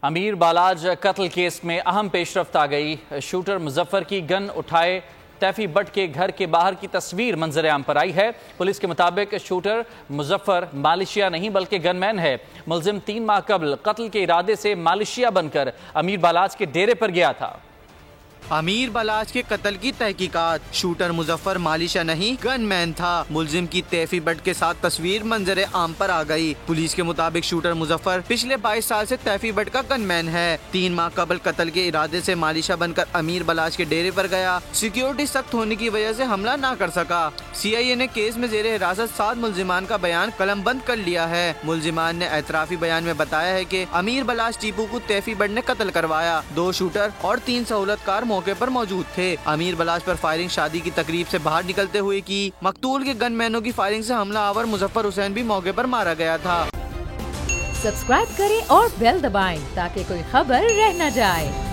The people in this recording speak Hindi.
अमीर बालाज कत्ल केस में अहम पेशरफ्त आ गई। शूटर मुजफ्फर की गन उठाए तैफी बट के घर के बाहर की तस्वीर मंजर आम पर आई है। पुलिस के मुताबिक शूटर मुजफ्फर मालिशिया नहीं बल्कि गनमैन है। मुलजिम 3 माह कबल कत्ल के इरादे से मालिशिया बनकर अमीर बालाज के डेरे पर गया था। अमीर बालाज के कत्ल की तहकीकात। शूटर मुजफ्फर मालिशा नहीं गनमैन था। मुलजिम की तैफी बट के साथ तस्वीर मंजर आम पर आ गई। पुलिस के मुताबिक शूटर मुजफ्फर पिछले 22 साल से तैफी बट का गनमैन है। 3 माह कबल कत्ल के इरादे से मालिशा बनकर अमीर बालाज के डेरे पर गया। सिक्योरिटी सख्त होने की वजह से हमला न कर सका। CIA ने केस में जेर हिरासत 7 मुलजिमान का बयान कलमबंद कर लिया है। मुलजिमान ने एतराफी बयान में बताया है कि अमीर बालाज टीपू को तैफी बट ने कत्ल करवाया। 2 शूटर और 3 सहूलतकार मौके पर मौजूद थे। अमीर बालाज पर फायरिंग शादी की तकरीब से बाहर निकलते हुए की। मकतूल के गनमैनों की फायरिंग से हमला आवर मुजफ्फर हुसैन भी मौके पर मारा गया था। सब्सक्राइब करें और बेल दबाएं ताकि कोई खबर रह न जाए।